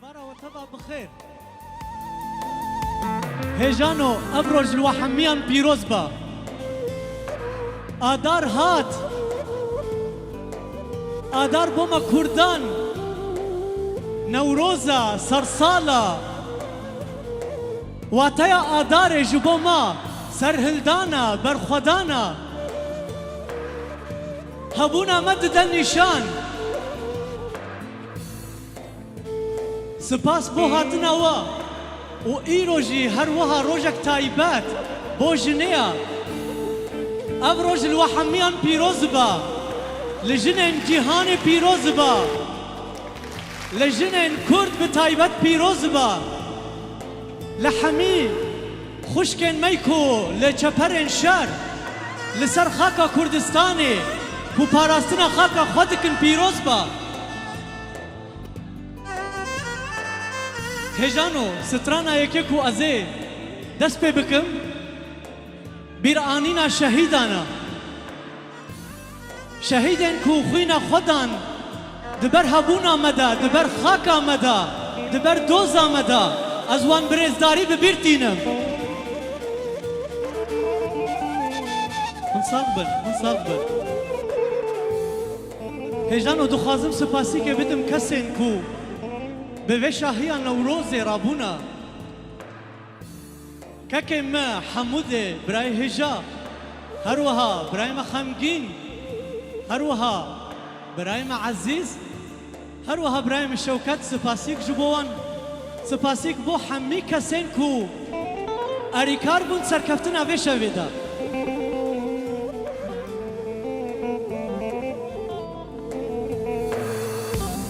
ايوارا وطبع بخير هجانو ابرج الوحميان بيروزبا آدار هات آدار بوما كردان نوروزا سرسالا واتايا آدار جبوما سرهلدانا برخودانا هبونا مدد النشان سپاس بو هاتنا و ایروجی هر وها روجک تایبات بو جنیا او روج الوحمیان پیروز با لجنین جهان پیروز با لجنین کرد بتایبت پیروز با لحمی خوشکن میکو لچپرن شر لسر خاکا کردستانی کو پاراستنا خاکا خودکن پیروز با هجانو سترانا یکیکو ازی دست پی بکم بیر آنینا شهیدانا شهیدن کو خوینا خودان دبر هبونا مدا دبر خاکا مدا دبر دوزا مدا از وان برزداری ببیرتینم منصاق بن هجانو دخوازم سپاسی که بدم کسین کو به شاهی نوروز رابونا که ما حمود برای هجا هروها برای ما خمگین هروها برای ما عزیز هروها برای ما شوکت سپاسیک جبوان سپاسیک بو حمی کسین کو اریکار بون سرکفتن اویشا ویدا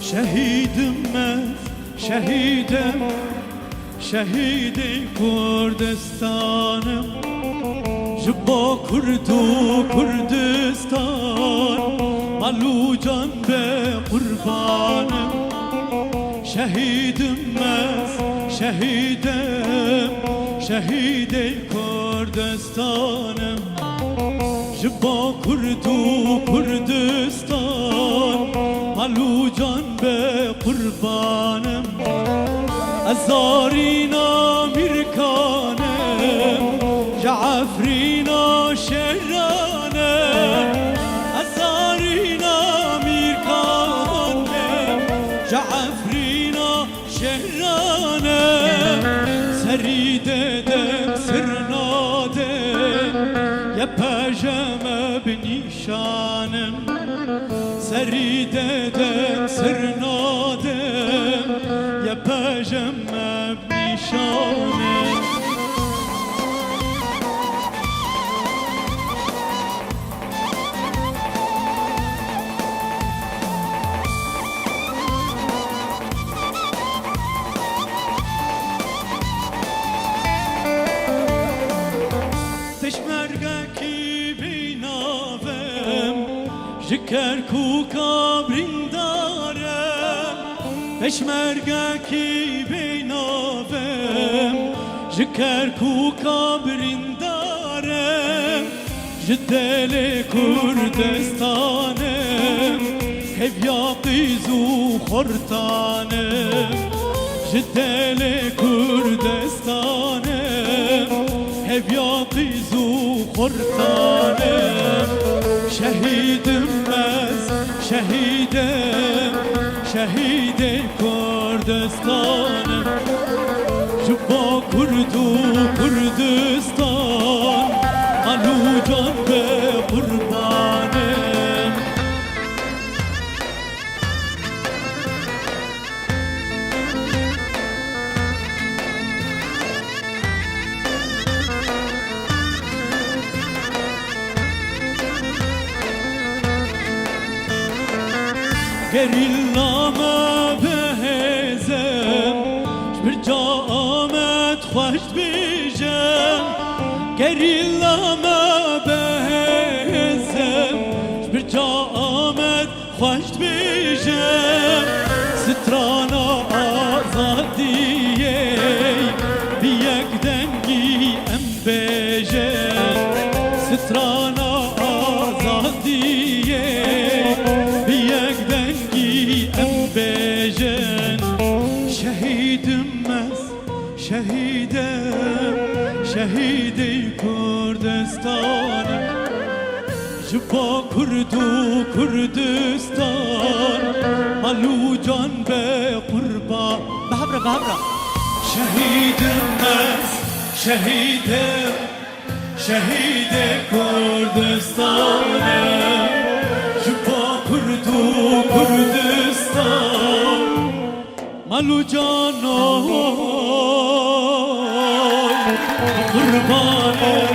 شهیدم من شهیدم شهید کردستانم جبا کرد و کردستان مالو جان به قربانم شهیدم من شهیدم شهید کردستانم جبا کرد و کردستان مالو جان به قربانم ازارینا میرکانم جعفرینا شهرانم ازارینا میرکانم جعفرینا شهرانم سری ددم سرنادم یا پاجم بنیشانم سری ددم سرنادم یا پاجم بنیشانم پشمرگکی بیناوم جکر کوکا بریندارم پشمرگکی بیناوم جکر کوکا بریندارم جدل کردستانم هفیا قیزو خورتانم جدل کردستانم هفیا قیزو خورتانم شهیدم از شهیدم شهید کردستانم جبا کرد و کردستان مالو جان به قربانم گریلنامه بهزم برجا آمد خوش بیجم گریلنامه بهزم برجا آمد خوش بیجم سترانا آزادیه بیک دنگی ام بیجم سترانا آزادیه بیک دنگی ام بیجم شهید شهیدی کردستانی جبا کرد و کردستان مالو جان به قربان بهبره شهیدم از شهیدم شهید کردستانم جبا کرد و کردستان مالو جانای قربانم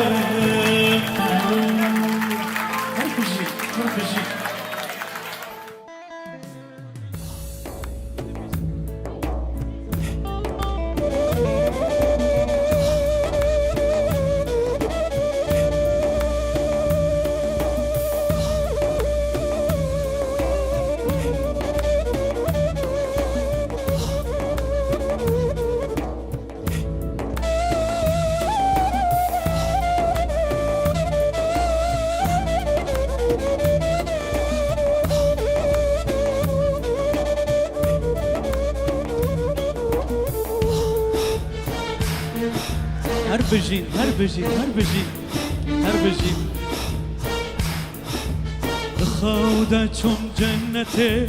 هر بجين دخودة چوم جنتي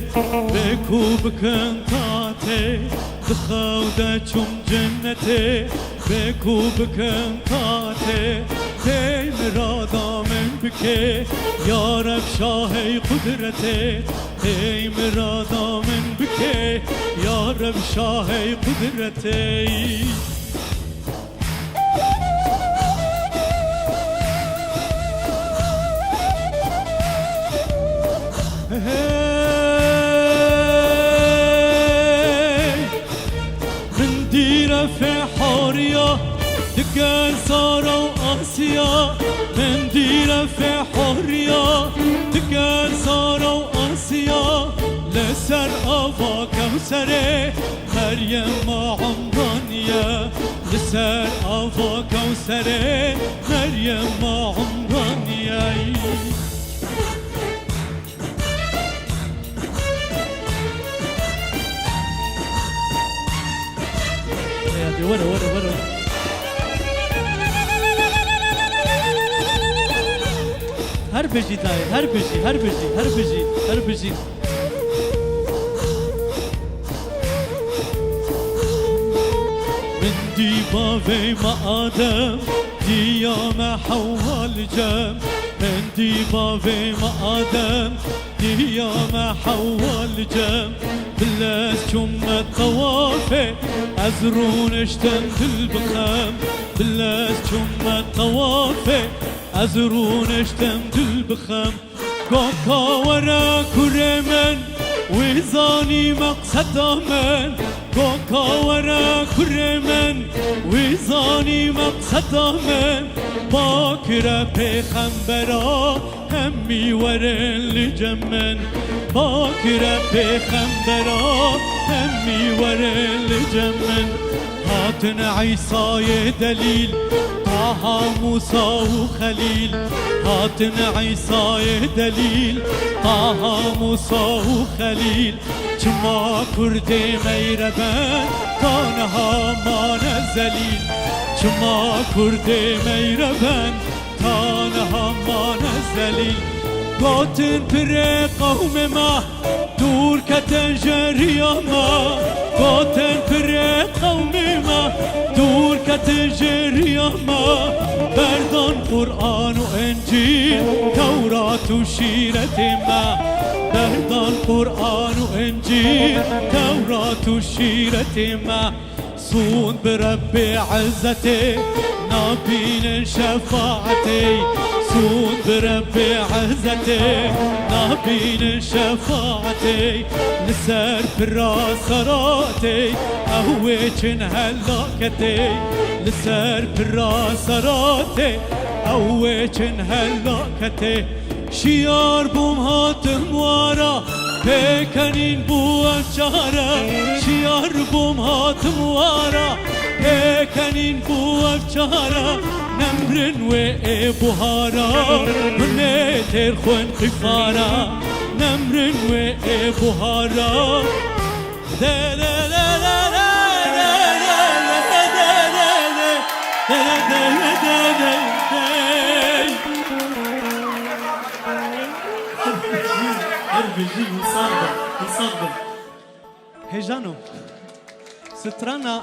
بكو بكنتاتي دخودة چوم جنتي بكو بكنتاتي تي مرادا من بكي يا رب شاهي قدرتي تي مرادا من بكي يا رب شاهي قدرتي من ديرة في حورية دقا سارة وآسيا من ديرة في حورية دقا سارة وآسيا لسر آفا كوسري مريم عمرانية لسر آفا كوسري مريم عمرانية ورا هربجي تاي هربجي من ديبا في ما آدم ديام حوال جم من ديبا في ما آدم ديام حوال جم بلاس شم الطوافة أزرون اشتمت البخام بلاس شم الطوافة أزرون اشتمت البخام كوكا ورا كرمن وزاني مقصد من كوكا ورا كرمن وزاني مقصد من باكرة پیغمبرا همي ورن لجمن باكرة پیغمبرا همي ورن لجمن هاتن عيسى دليل طه موسى وخليل هاتن عيسى دليل طه موسى وخليل چما كردي ميربان تانها ما نزليل چما كردي ميربان تانها ما نزليل قاتن پر قوم ما دور كتجريا ما قاتن پر قوم ما دور كتجريا ما بردان قرآن وإنجيل توراة وشيرة ما بردان قرآن وإنجيل توراة وشيرة ما صون بربي عزتي نابين شفاعتي صون بربي عزتي نابين شفاعتي لسر براس راتي أهويشن هلاكتي لسر براس راتي أهويشن هلاكتي شيار بوم هاتم وارا بكنين بو أفشارا شيار بوم هاتم وارا بكنين بو أفشارا نمرن وإبهارا منتر خون قفارا نمرن وإبهارا لا لا لا لا لا لا لا لا لا هجانو سترانا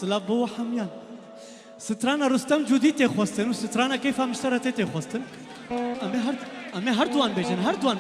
سلابو حميان سترانا رستم جودي خوستن و سترانا كيف مشترتي خوستن امي هردوان بيجن هردوان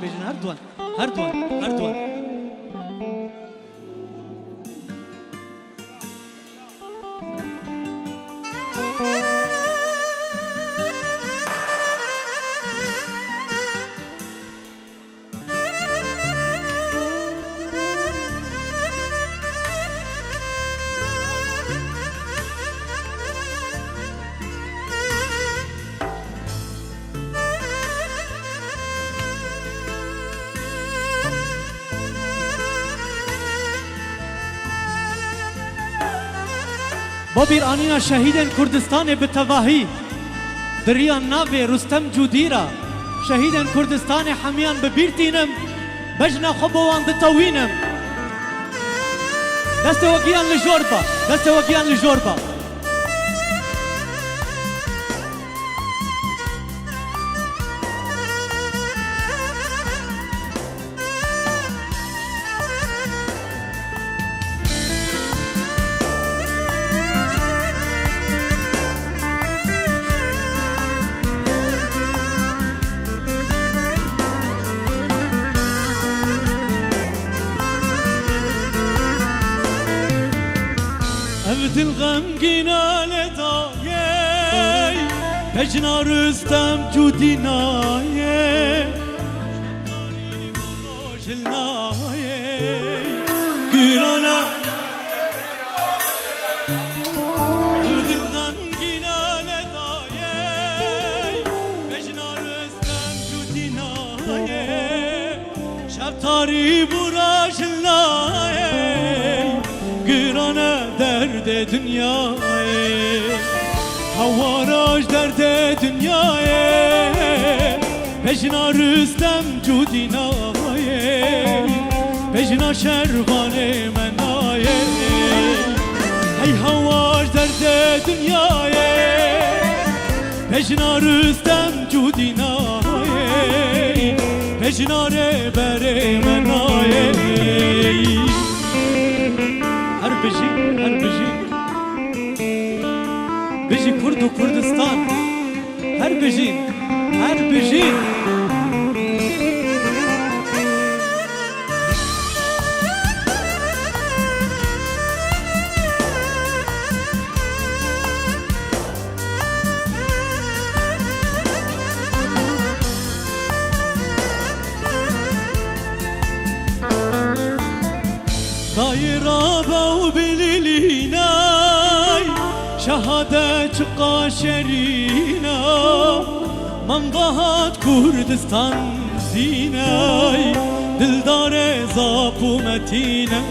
بابير آنينا شهيد كردستان بالتواهي دريان نافي رستم جوديرا شهيد كردستان حميان ببيرتينم بجنا خبوان دتوينم دست وقيان لجوربا دل غمگینا لدایه بجنا رستم جودینایه جلنایه گیرانا دل غمگینا لدایه بجنا رستم جودینایه شب تاری برا جلنایه گیرانا درد دنیای هواراج درد دنیای بجنا رستم جودینای بجنا شروان منای هی هواج درد دنیای بجنا رستم جودینای بجنا ربر منای هر بجی کرد و کردستان هر بجی دايرة وبليليناي شهادة قاشرينا منبهات كردستان زيناي دلدار زاب ومتينا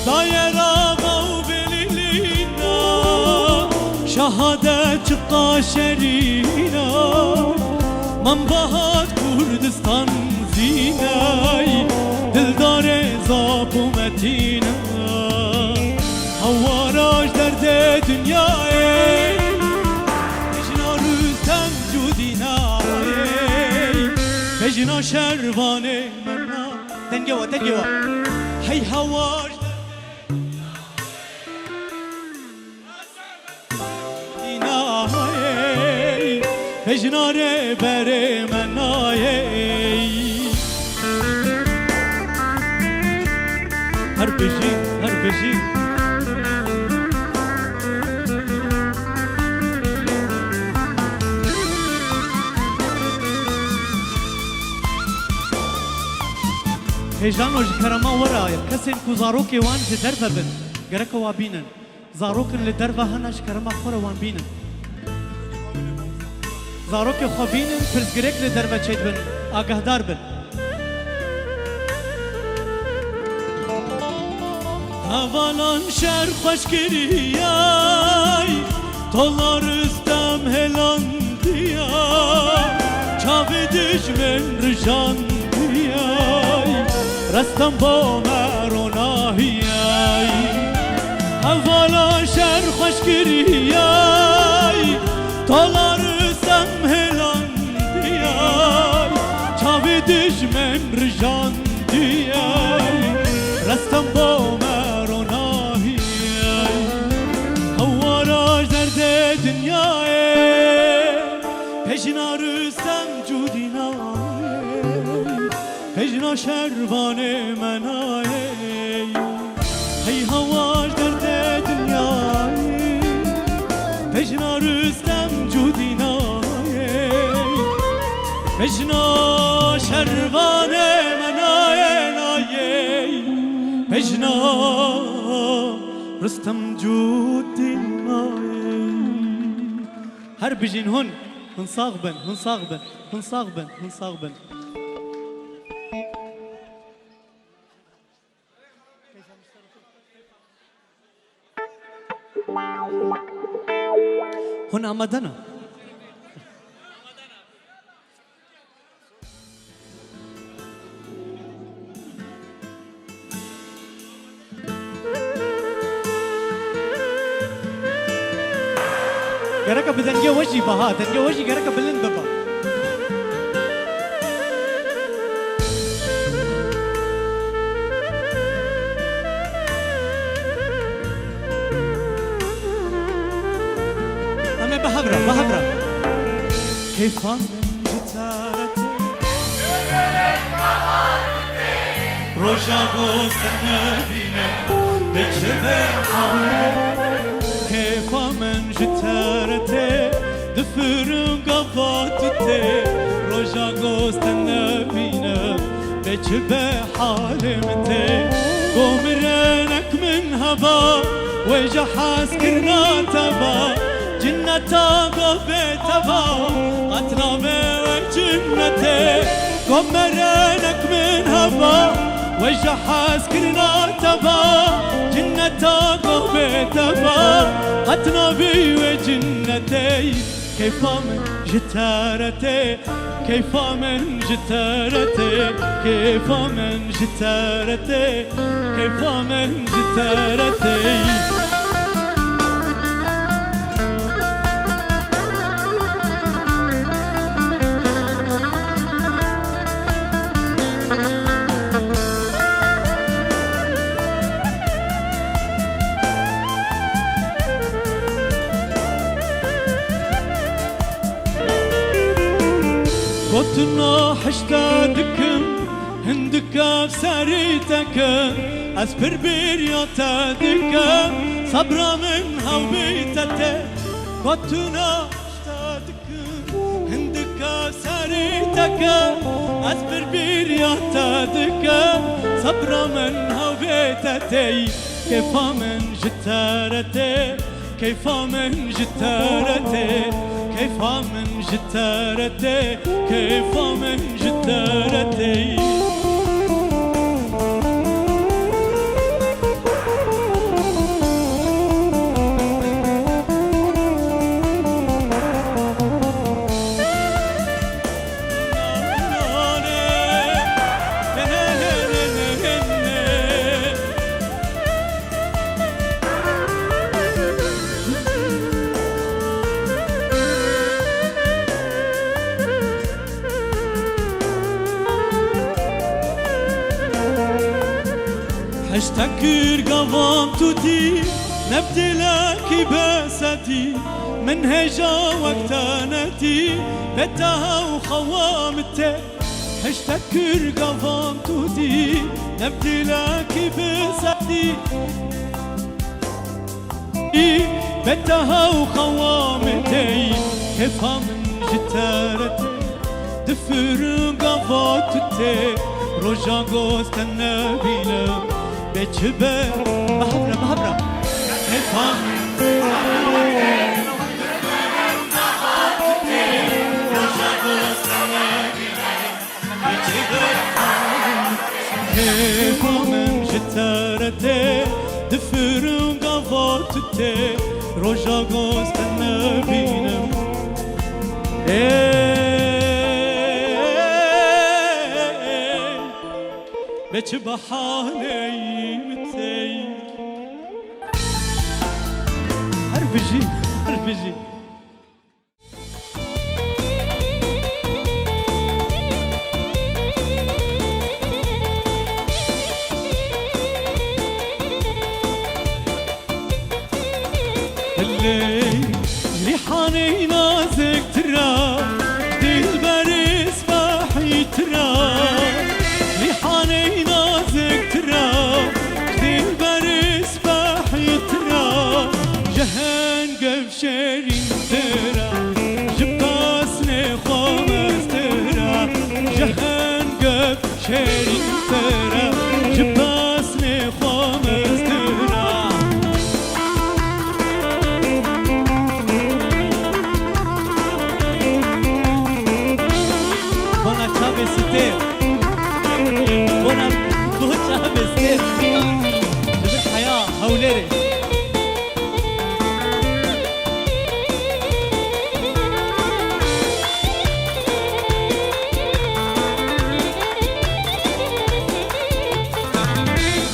دايرة وبليلينا شهادة قاشرينا منبهات كردستان زيناي دلدار زاب ومتينا هواراج درد دنياي بجنا رستم جوديناي بجنا شرواني منا تنجوا هي هواج دنياي بجنا ربر مناي هر بجی هجان و جکرما ورای کسین کو زاروکی وان جی دربه بن گرک و بینن زاروکن لدربه هنه جکرما خور وان بینن زاروکی خو بینن پرزگرک لدربه چید بن آگهدار بن هوالان شهر خوش گریای تولار استم هلان دیای چاوی دجمن رجان دیای رستم با مروناهیای هوالا شر خوش کریای تالار سم هلان دیای چاوی دجمن رجان دیای رستم با مروناهی هوالا درد دنیای پجنا رستم جودینای پجنا شروان منای هی هواش درد دنیای پجنا رستم جودینای پجنا شروان منای نای پجنا رستم جودینای هر بجین هن صاغبن هن صاغبن هن صاغبن هن صاغبن هن آمدنا گرک بدنگی وجی بها دنگی وجی گرک بلند ببا اما بهبرا كيفان جتارتي روجا بوستنبينا بجبه كيف من جتارتي دفرم قفاتتي رجا قوستنا بينا بجبه حالمتي قومرانك من هبا ويجا حاسكرنا تبا جنة قوبي تبا قطنا وجنتي قومرانك من هبا ويجا حاسكرنا تبا جنة قوبي تبا قطنا بي وجنتي كيف من جتارتي كيف من جتارتي كيف من جتارتي كيف من جتارتي قطنا حشتادكم هندك بسريتك أسبر برياتك صبر من هويتك قطنا حشتادكم هندك بسريتك أسبر برياتك صبر من هويتك كيف من جتارتي كيف من جتارتي كيف من جتارتي كيف من جتارتي حشتكر قوام تودي نبدلك بسدي من هجا وقتانتي بتها وخوامتي حشتكر قوام تودي نبدلك بسدي بتها وخوامتي كيف من جتارتي دفر قواتتي رجا قوست النبينا بجبه بهبرة كيفان كيف من جتارتي دفر قفاتتي رجا قوست النبينا بجبه حالي متي بجي بجي الليل ريحاني نازك ترى دلبر صباحي ترى ريحاني نازك ترى دلبر صباحي ترى جهان قفشرين ترى جباسني خمس ترى جهان قفشرين ترى جباسني خمس ترى بستير وانا بوجه بستير جبت حياة هوليري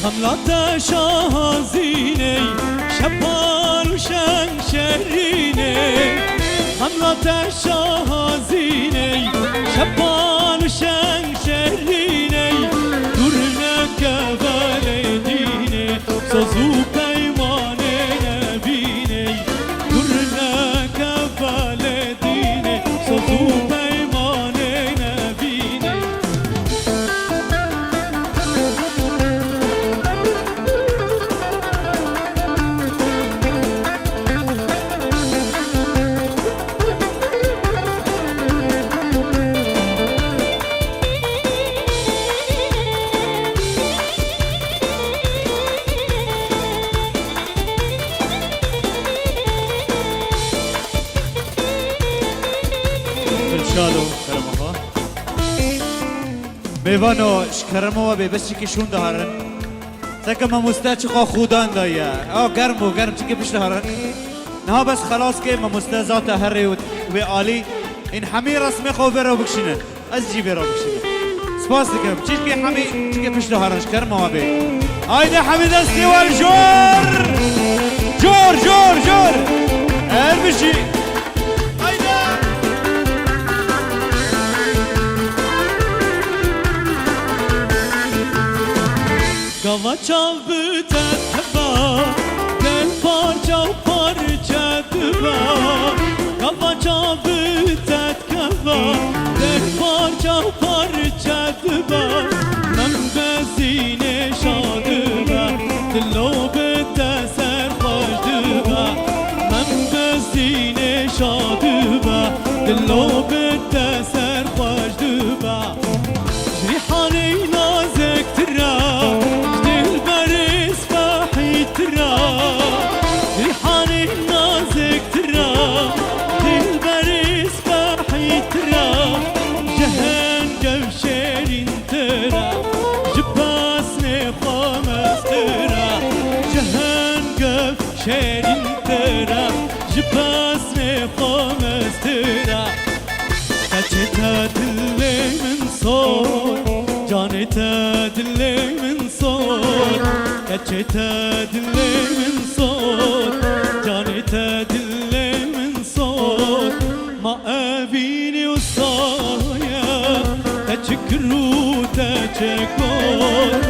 خملات شاهزيني شبال وشن شريني خملات شاهزيني شبال وشن شريني درنا كفالديني سوزو بيماني نبيني درنا كفالديني سوزو بيماني نبيني شالو کرم الله میوانو شکرم و به بس چی شون دارن سکه ما مستچ خو خودان دایا گرم چی که پیش دارن نه بس خلاص که ما مستزات هری و عالی این همی رسم خو برو بکشینه از جی برو بکشینه سپاس دیگم چیز که همی چی که پیش دارن شکرم و به آیده همی دستی وال جور بشی Gava çal bütet keva Del parça parça düva Gava çal bütet keva Del parça parça düva Men bezine şadıva Dillo bütte serhoş düva Men bezine şadıva Dillo bütte serhoş düva Jrihani nazik tira ريحاني نازك ترى دلبر صباحي ترى جهان قفشرين ترى جباسني خمس ترى جهان قفشرين ترى جباسني خمس ترى كجتا دلي من صوت جانتا دلي من صوت كجتا دلي من صوت جانتا دلي من صوت ما أبيني وصايا تشكرو تشكوت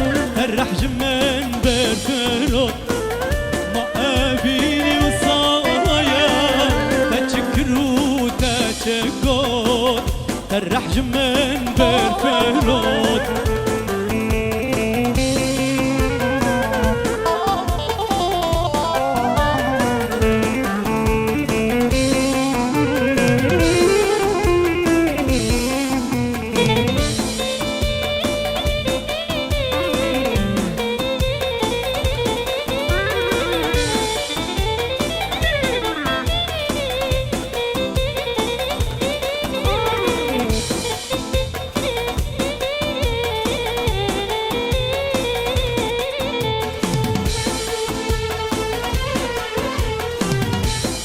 الرحج من برفروت ما أبيني وصايا تشكرو تشكوت الرحج من برفروت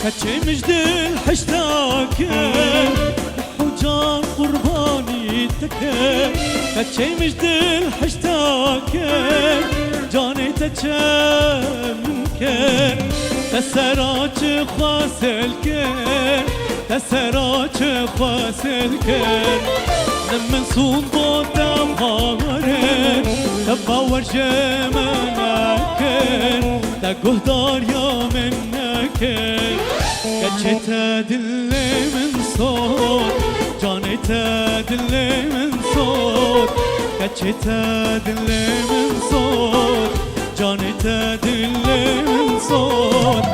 كتشي مجدل حشتاك حجان قرباني تكا كتشي مجدل حشتاك جاني تكا منك كر تسراچ خواصل كر تسراچ خواصل كر لمن صون بودم غامرن تباور جمناكر تقهدار يا منكر كجت دل من صوت جانت دل من صوت كجت دل من صوت جانت دل من صوت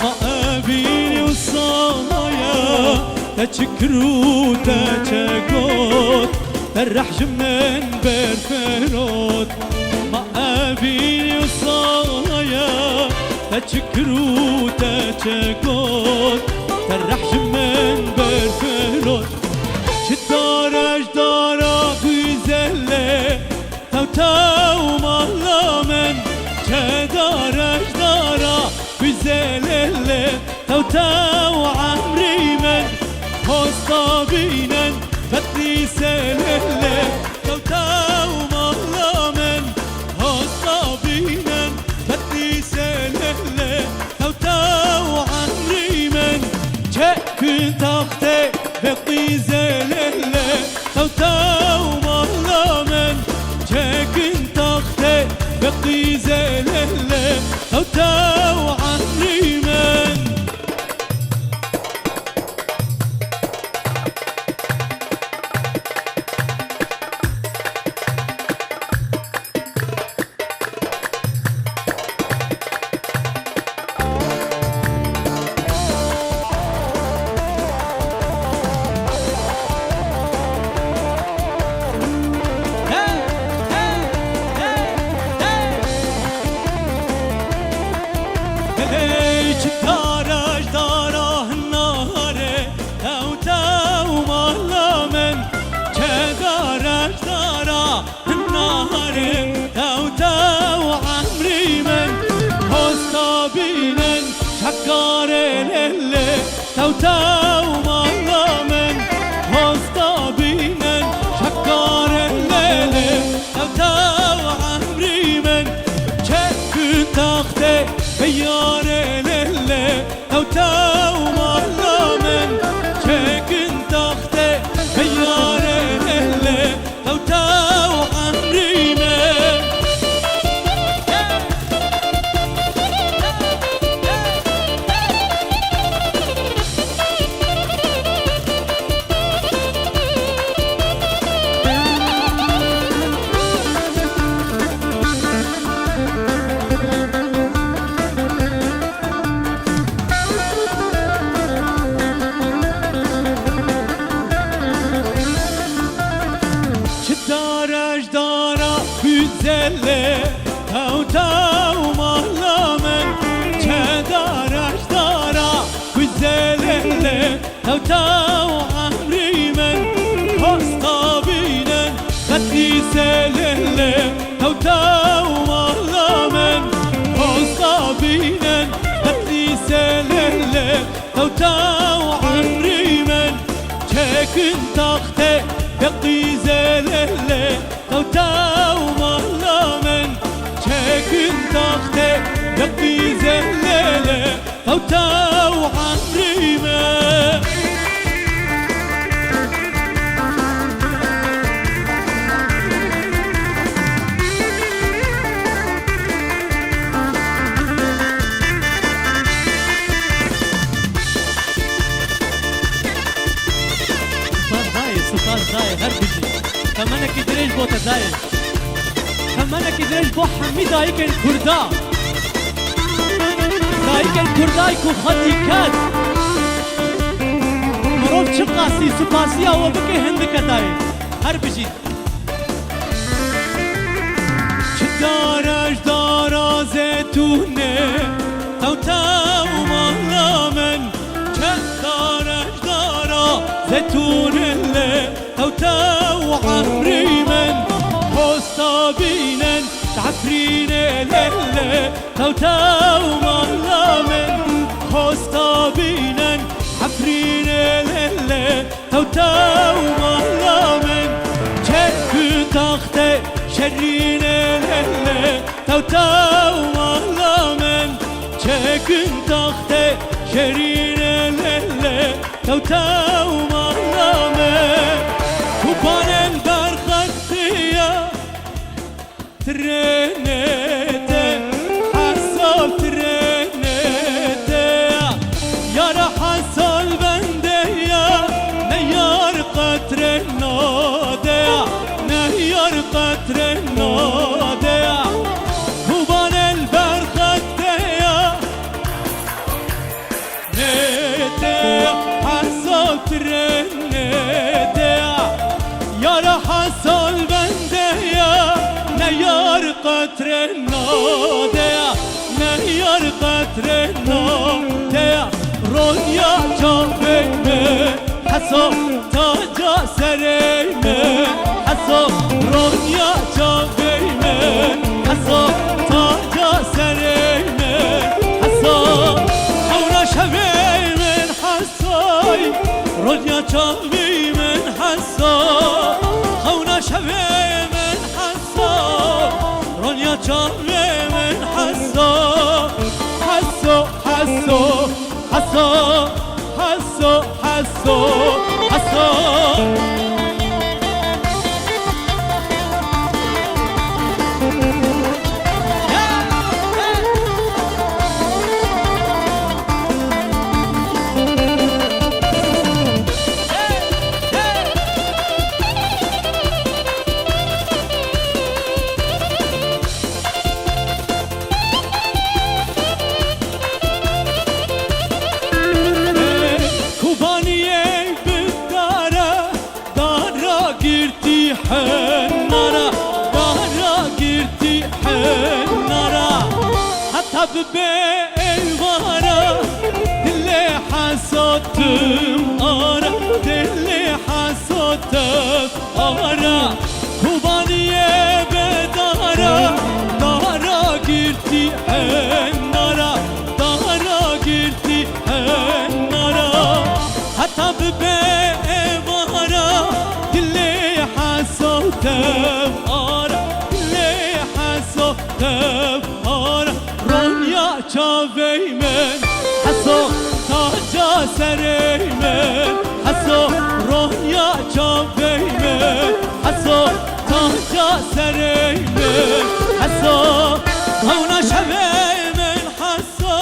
ما أبيني وصايا تشكرو تشكوت فرح جمن برفروت ما أبيني وصايا تشكرو تشكوت فرح جمن برفروت شدارج دارا بزله تو تو مهلامن شدارج دارا بزله تو تو عمري من هستابينن فتلي سلله تو تو مهلامن هستابينن فتلي سلله تو تو عمري من كنت اختي بقي زلله تو تو مهلامن كنت اختي بقي زلله تو تو عمري من تو تو مهلامن هستابينن شكار الليلة تو تو عمري من كنت اختي بيار الليلة تو تو مهلامن كنت اختي بيار الليلة تو تو عمري من تو تو مهلامن كدارش دارا وزلله تو تو عمري من هستابينن فتلي سلله تو تو مهلامن هستابينن فتلي سلله تو تو عمري من كنت اختي بقي زلله تو تو مهلامن كنت اختي بقي زلله تو تو عمري من سلطان داي هربجي كمانا كدريش بو تداي كمانا كدريش بو حمي دايك الكردا دايك الكرداي كو خطي كاد مروف شقاسي سپاسيا وبكي هندك داي هربجي شدارج دارا زيتونه تو تو مهلامن شدارج دارا زيتونه تو تو عمري من هستابينن تعفرين لله تو تو مهلامن هستابينن عفرين لله تو تو مهلامن كنت اختي شرين لله تو تو مهلامن كنت اختي شريرة للي توتا ومغلامة كوبان البرخطية ترينيتي حصل ترينيتي يا رح حصل بندية نيار قطر النادية نيار قطر النادية كوبان البرخطية نيتي حصل ترينيتي يا رح حصل بندية نيار قطر النادية نيار قطر النادية رونيا جابيمه حسب تاجا سريمه حسب رونيا جابيمه حسب تاجا سريمه حسب خونا شبي من حساي رونيا جابيمه حسب خونا شبي من حسب رونيا جابيمه حسب حسب حسب حسب حسب حسب حسب حنارا دارا قرتي حنارا حتى بالوارا دلي حسوتم آرا دلي حسوتم آرا كوبانية بدارا دارا قرتي حنارا دارا قرتي حنارا حتى بالوارا دلي حسوتم آرا دلي حسوتم آرا رونيا چاوی من حسو تاجا سری من حسو رونيا چاوی من حسو تاجا سری من حسو خونا شوی من حسو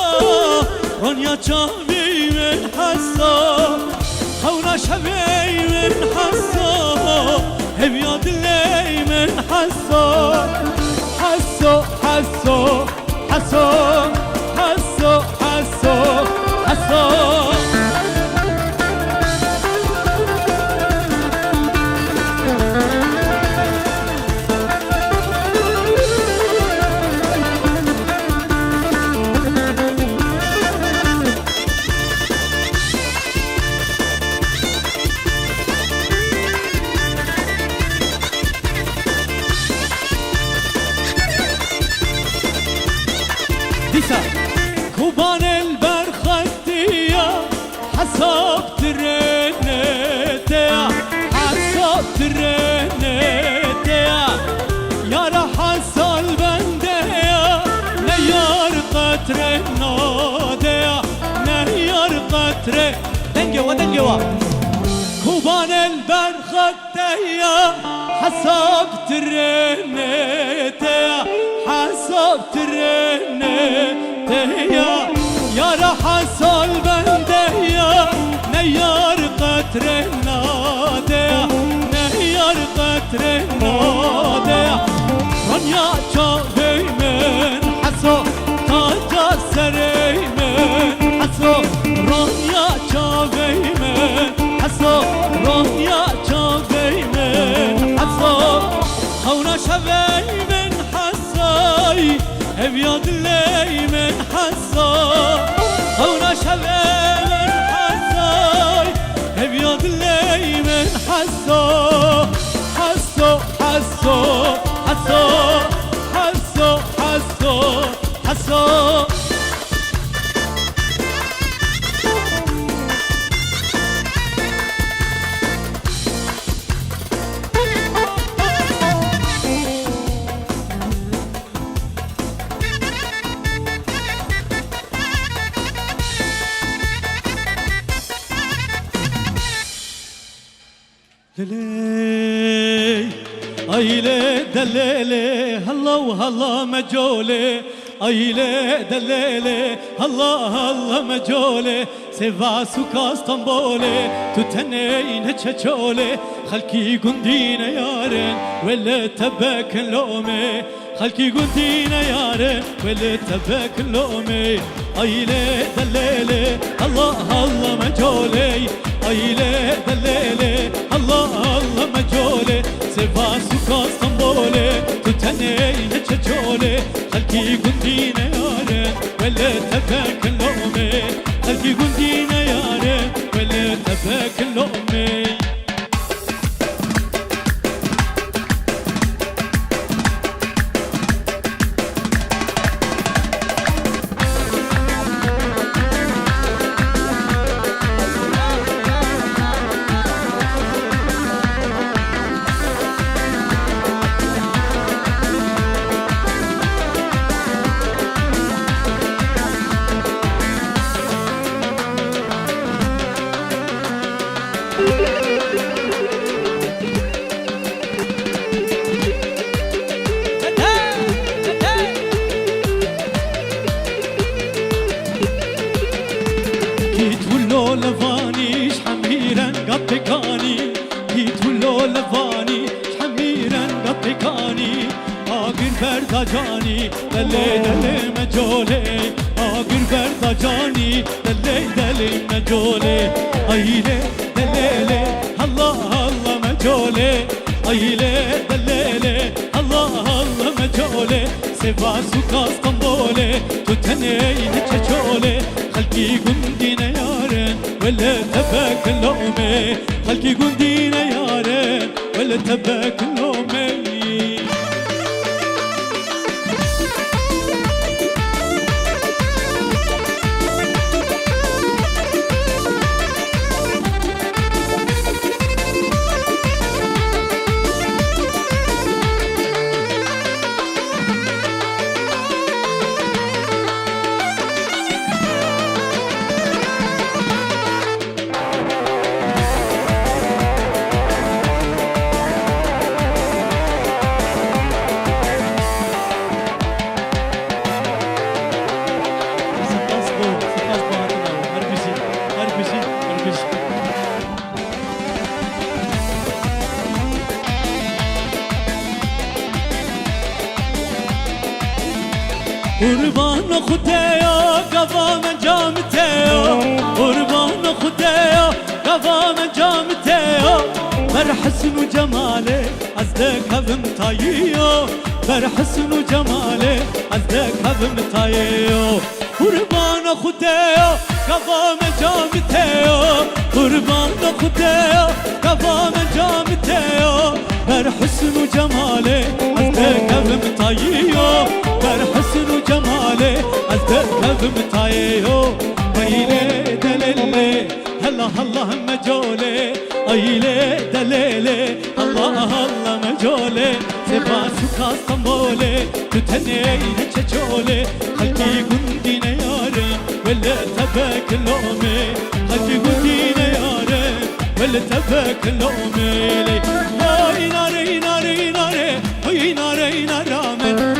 رونيا چاوی من حسو خونا شوی من حسو هبيا دلي من حسو حسو حسو حسو حسو حسو حسو كوبان البرخطية حسب ترينيتي حسب ترينيتي يا رح حصل بندية نيار قطر النادية نيار قطر دنجوا كوبان البرخطية حسب ترينيتي حسب ترينيتي يا رح حصل بندية نيار قطر النادية نيار قطر النادية رونيا چاوی من حسو تاجا سری من حسو رونيا چاوی من حسو رونيا چاوی من حسو خونا شوی من حسای هبيا دلي من حسو خونا شوي من حساي هبيا دلي من حسو حسو حسو حسو حسو حسو حسو للي ايلي دليلي هلا وهلا مجولي ايلي دليلي هلا هلا مجولي سيفاسوكا اسطنبولي تتنين تشولي خلكي قندينا يارن ولا تبك لومي خلكي قندينا يارن ولا تبك لومي ايلي دليلي هلا هلا مجولي ايلي دليلي هلا هلا مجولي سيفاسوكا اسطنبولي تتنين تشولي خلكي قندينا يارن ولا تبك لومي خلكي قندينا يارن ولا تبك لومي لفاني شحميرا قطكاني جيت ولو لفاني شحميرا قطكاني آقر بردجاني دلي دلي مجولي آقر بردجاني دلي دلي مجولي ايلي دليلي الله الله مجولي ايلي دليلي الله الله مجولي سيفاسوكا اسطنبولي تتنين تشولي خلكي قندينا يارن ولا تبك لومي خلكي قندينا يارن ولا تبك لومي قربان خدايا قفا من جامتيا قربان خدايا قفا من جامتيا بر حسن وجمالي ازدك هفم تاييو بر حسن وجمالي ازدك هفم تاييو قربان خدايا قفا من جامتيا قربان خدايا قفا من جامتيا بر حسن وجمالي ازدك هفم تاييو بر حسن وجمالي ازدك بمتايو ايلي دليلي هلا هلا مجولي ايلي دليلي الله الله مجولي سيفاسوكا اسطنبولي تتنين تشولي خلكي قندينا يارن ولا تبك لومي خلكي قندينا يارن ولا تبك لومي هاي ناري ناري ناري هاي ناري نارامن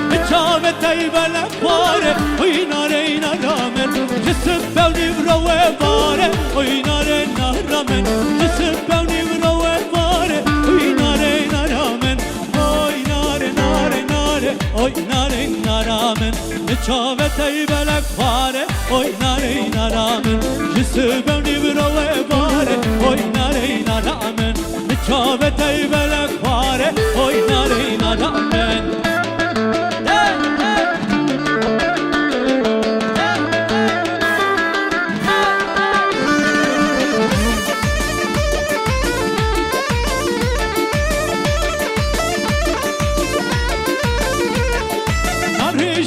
تايب الاخبار وينا رينا رامن جسب ونبرو وباره وينا رينا رامن جسب ونبرو وباره وينا رينا رامن وينا رينا رينا وينا رينا رامن جسب تايب الاخبار وينا رينا رامن جسب ونبرو وباره وينا رينا رامن جسب تايب الاخبار وينا رينا رامن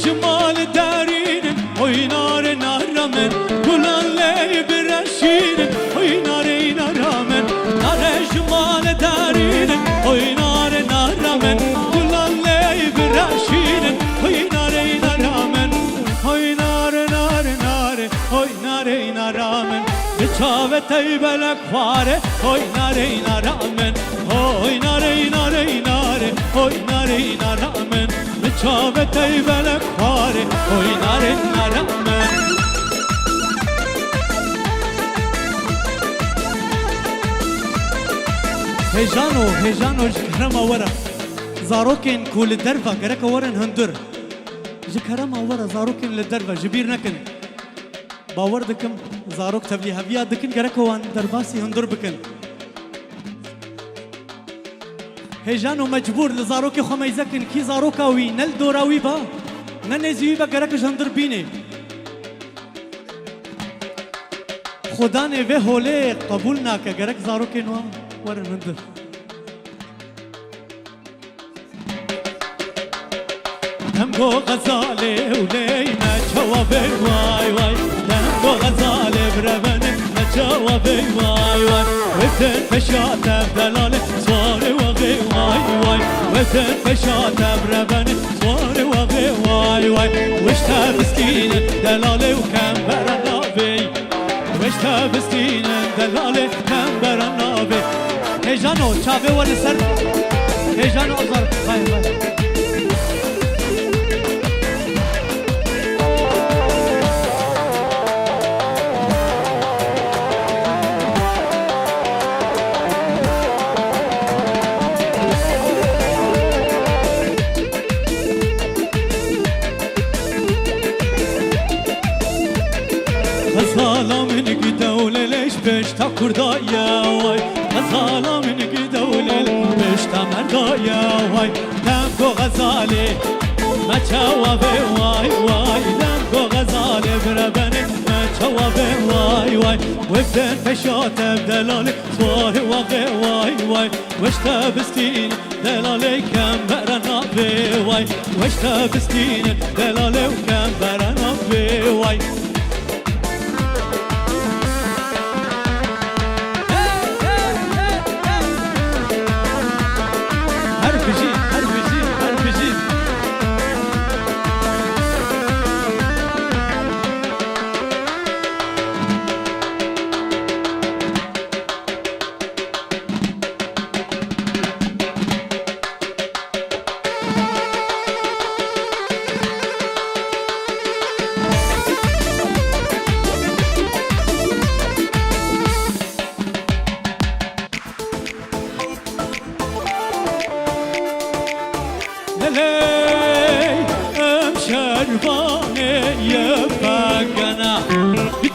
جمال دارين وينار نارمن كلان لي برشين وينار نارمن نار جمال دارين طيبة لك خواره هوي ناري نارا من هوي ناري ناري ناري هوي ناري نارا من متشابه طيبة لك خواره هوي ناري نارا من هجانو جكرما ورا زاروكين كول الدرفة قرك ورن هندر جكرما ورا زاروكين للدرفة جبير نكن باور دكم زاروك تبلي هبيا دكن قرك وان درباسي هندر بكن هجانو مجبور لزاروكي خو ميزكن كي زاروكاوي نل دوراوي با ننزيوي با قرك هندر بيني خدا نے وہ ہولے قبول نہ کہ گرک زارو کے نوا ورن ہندر تمگو غزالے ولي ما جوابي واي واي تمگو غزالے بربن ما جوابي واي واي وتن فشات بدلال صار وغي واي واي وتن فشات بربن صار وغي واي واي وشتا مسكين دلال وكان برنابي وشتا بستين دلالي كمبر النابي هيجانو شابي وري سر هيجانو أزر باي باي غزالة منك دولة ليش بشتا كردايا واي غزالة منك دولة ليش بشتا مردايا واي تمكو غزالي ما جوابي واي واي تمكو غزالي بربنك ما جوابي واي واي وبدن فشات بدلالي صواري واغي واي واي وشتا بستين دلالي كم برنا بي واي وشتا بستين دلالي وكم برنا بي واي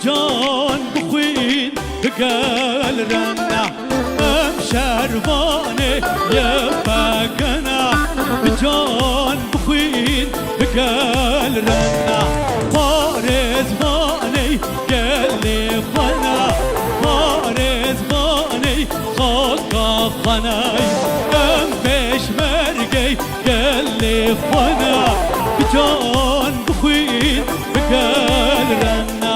جان بخوين بقال رنا ام شرباني يبقنا بجان بخوين بقال رنا فارز ماني قال لي خنا فارز ماني خاكا خناي ام بشمرقي قال لي خنا بجان بخوين بقال رنا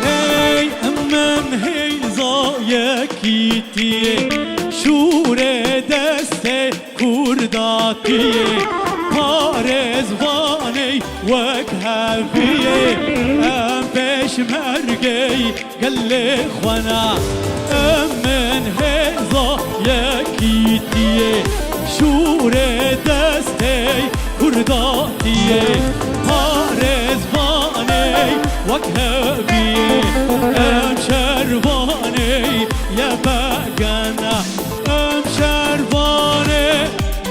هی امن هی زایکیتیه شور دست کرداتیه پارزوانی وک هفیه ام پشمرگی گل خوانا امن هی زایکیتیه شور دست کرداتیه پارزوانی وكهبي ام شرباني يا باقنا ام شرباني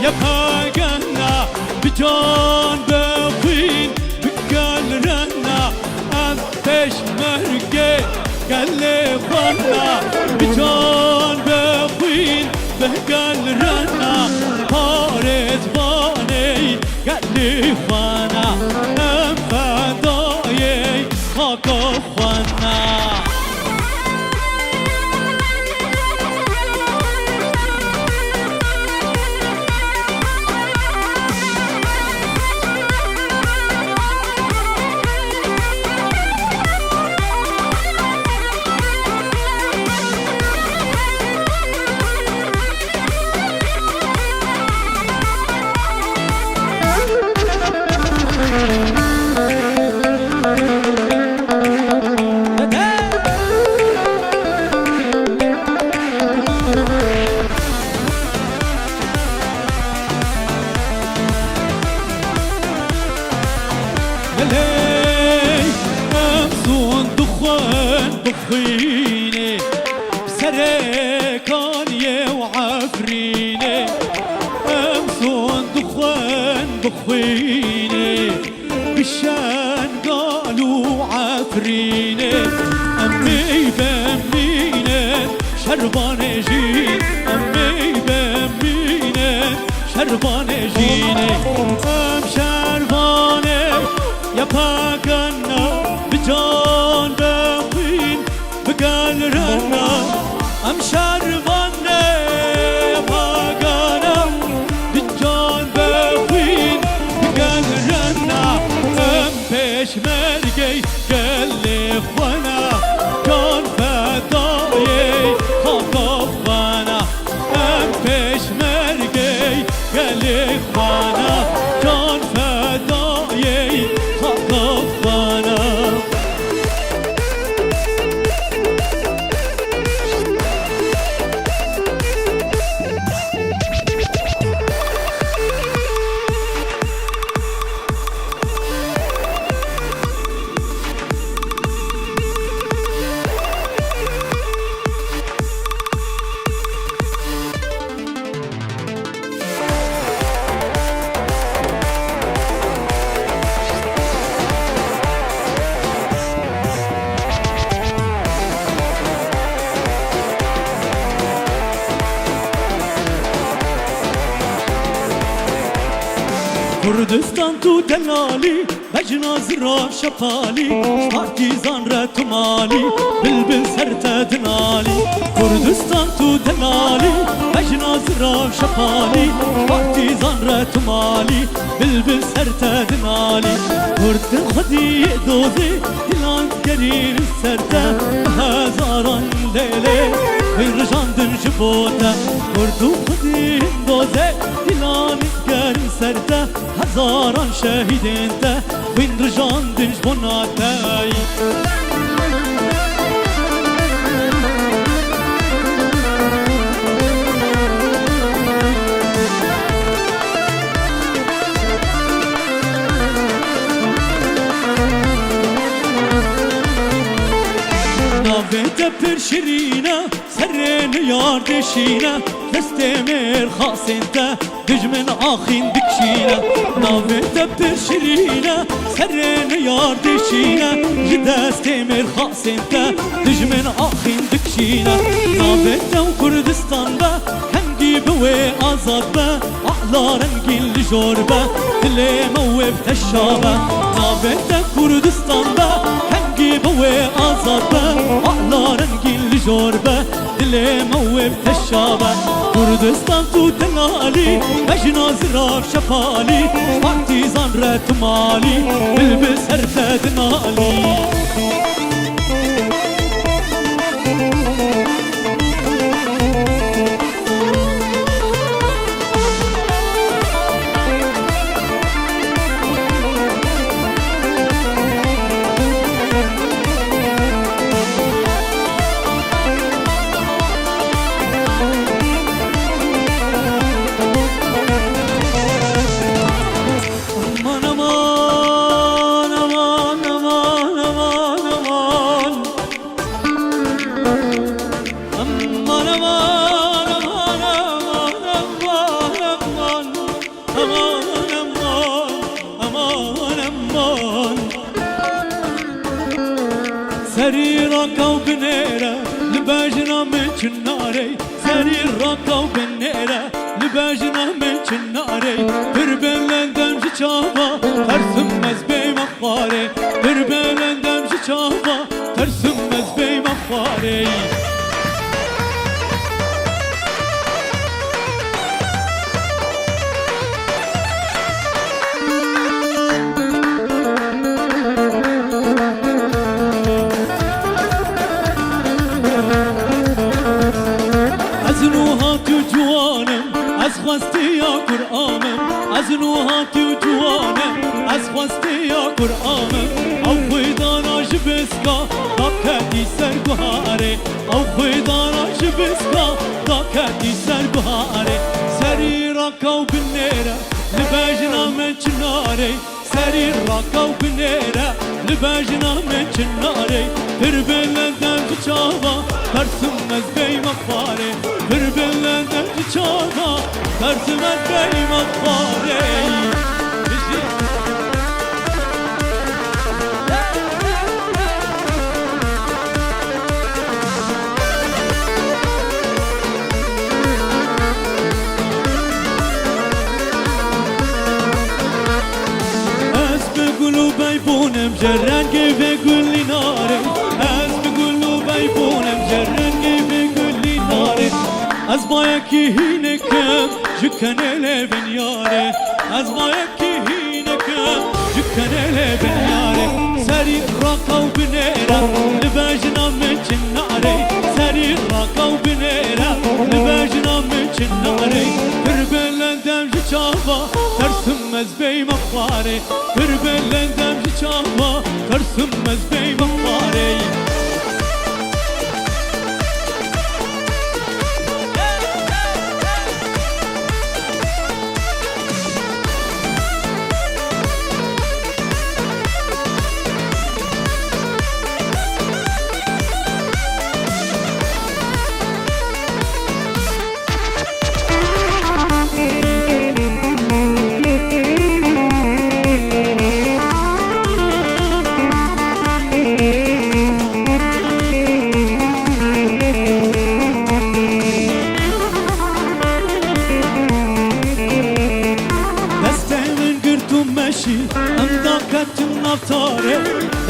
يا باقنا بجان بخوين بقال رنا ام بشمرقي قال لي خوانا بجان بخوين بقال رنا بارز باني قال لي خوانا ام فداي خاكو خوانا كانية وعفرينة أمسون دخان بخوينة بالشان قالوا عفرينة أمي بمينة شربانة جين أمي بمينة شربانة جينة أم شربانة يا باقنا بجان بخوين بقال رنا أم شربانة يا باقنا بجان بخوين بقال رنا أم بيش مرقي قال لي اخوانا كان فدايي خطف وانا أم بيش مرقي قال لي اخوانا كان فدايي خطف وانا كردستان تو دلالي بجنا زراف شفالي بارتيزان رتمالي بلبل سرتا دنالي كردستان تو دلالي بجنا زراف شفالي بارتيزان رتمالي بلبل سرتا دنالي كرد خدي دوزي دلان قرير سرتا هزاران ليلي وين رجان دنجبوتا كردو خدي دوزي دلان قرير سرتا هزاران شهيدين تا وين رجان دنجبوناتاي نافيتا برشرينا سرين يار دشينا تستمر خاص انت دجمن آخين دكشينا نافيتا برشرينا سرين يار دشينا جدا استمر خاص انت دجمن آخين دكشينا نافيتا وكردستان با هنجي بوي آزاد با أعلى رنجين لجوربا دلي موب تشابا نافيتا كردستان با هنجي بوي آزاد با أعلى رنجين لجوربا دلي موب تشابا كردستان تو دلالي مجنا زراف شفالي بارتيزان رتمالي بلبس هرتا دنالي سريرك وبنيرة لباجنا من شناري سريرك وبنيرة لباجنا من شناري بربن لندم شابا ترسم مزبي مخاري بربن لندم شابا ترسم مزبي مخاري أزنوها تجوانا أزخوستي يا قرآن أزنوها تجوانا أزخوستي يا قرآن أو خيدانا جبسكا داكتي سرقهاري أو خيدانا جبسكا داكتي سرقهاري سريرك وبالنيرة لباجنا من جناري سري راكا وبنيرة لباجنا من جناري بربلا دمج چاوا ترسم از بی مخباره بربلا دمج چاوا ترسم از بی مخباره بونم جرنگی به گلی ناره از بگلو بای بونم جرنگی به گلی ناره از با یکی هینه کم جکنه لبن یاره از با یکی هینه کم جکنه لبن یاره سری راکا و بنیره لبجنا من چناره سری راکا و بنیره لبجنا من چناره بربلندم جچاوا ترسم از بی مخواره بربلندم جچاوا ترسم از بی مخواره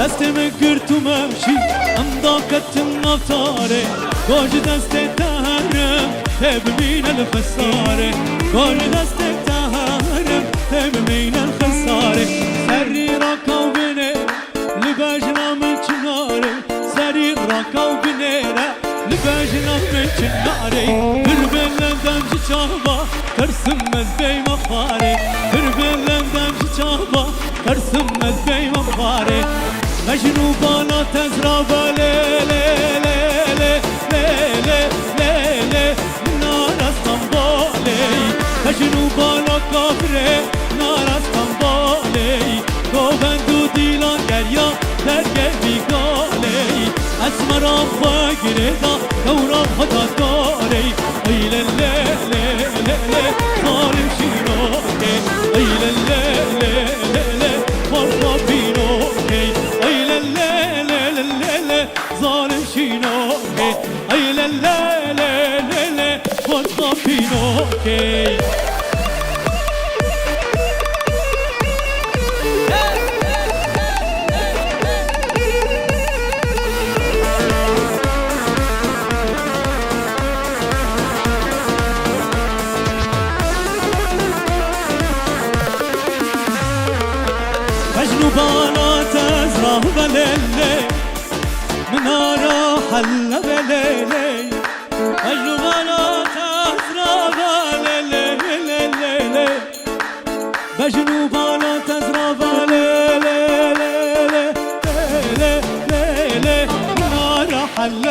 دستم گرتم امشی ام داکتم نفتاره گوش دست تهرم تبمین الخساره گوش دست تهرم تبمین الخساره سری راکا و بنه لباجنا من چناره سری راکا و بنه لباجنا من چناره بربلندم جچاوا ترسم از بی مخاره بربلندم جچاوا ترسم از بی مخاره مجنو بالا تزرابا ليلي ليلي ليلي ليلي نار اسطنبولي مجنو بالا كافري نار اسطنبولي گوبندو دیلان دریا درگه بیگالی اسمرام فاگردا دورام خدا داری ایل لیلی ظالم شیروکی ایل لیلی فرقا بینوکی ظالم شینوکی ایل لیلی فرقا بینوکی بالا تزرع بليلي منارة حل بليلي مجنو بالا تزرع بليلي مجنو بالا تزرع بليلي منارة حل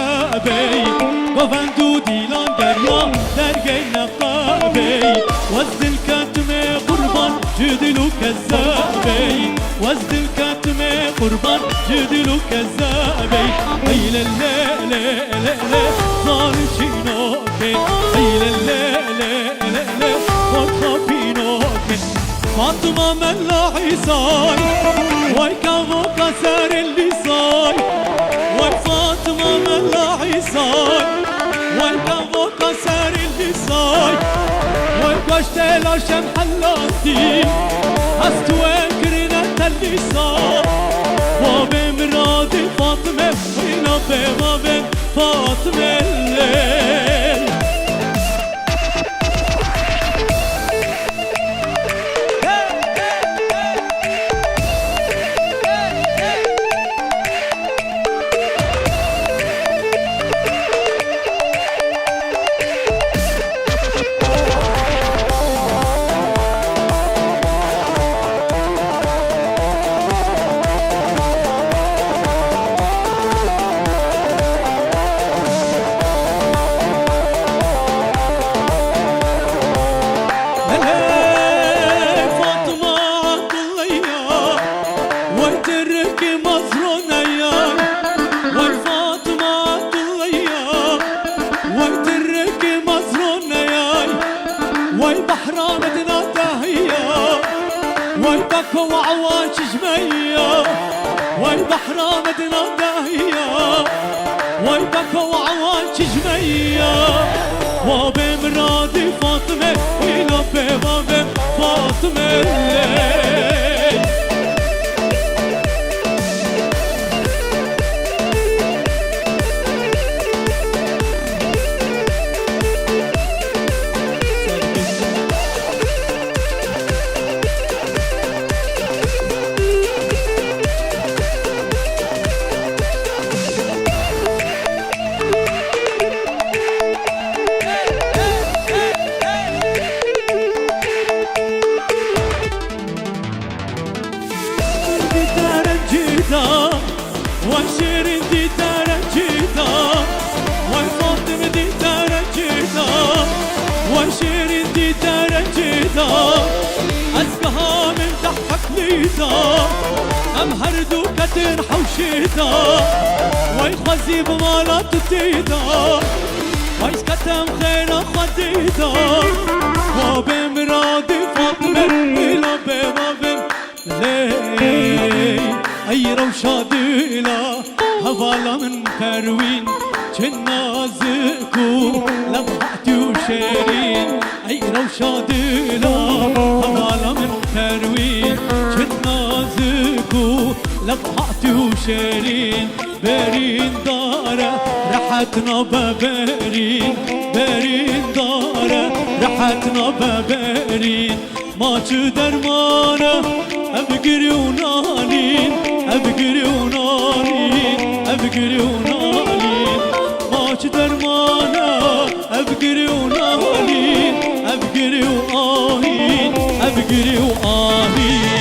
بي وفندو ديلان دريا درگي نقابي وزد الكتم قربان جدلو كذابي وزد الكتم قربان جدلو كذابي ايل الليل ظالم شينوكي ايل الليل وخافينوكي فاطمة من لا عيساي واي كافو كسر اللساي واي فاطمة من لا عيساي واي كافو كسر اللساي واي قشت لاشم حلاتي هستوين كرينة اللسان وابي مرادي فاطمة وينا بابي فاطمة الليل وعواج جمية واي بحرة مدنا داهية واي بكا وعواج جمية وبين رادي فاطمة إلى بابا فاطمة وشيرين دي ترجيتا وفاطمة دي ترجيتا وشيرين دي ترجيتا أزكها من تحت ليتا أم هردو كتن حوشيتا ويخوزي بمالا تتيتا ويسكتم خينا خديتا وبمرادي فاطمة إلى بمابن ليه أي روشاديلا هوالا من كروين جنا زكو لبحتي وشيرين أي روشاديلا هوالا من كروين جنا زكو لبحتي وشيرين برين دارة رحتنا ببرين برين دارة رحتنا ببرين ما درمانة أبقري ونالين أبقري ونالين أبقري ونالين ما درمانة أبقري ونالين أبقري وآهين أبقري وآهين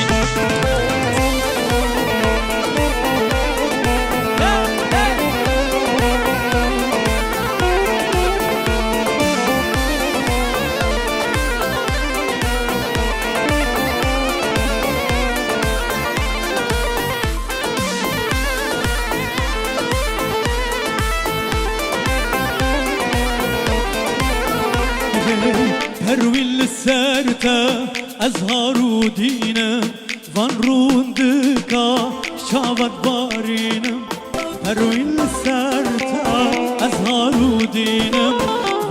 هروي للسرتا أزهار ودينا فانرون دكا شابت بارينا هروي للسرتا أزهار ودينا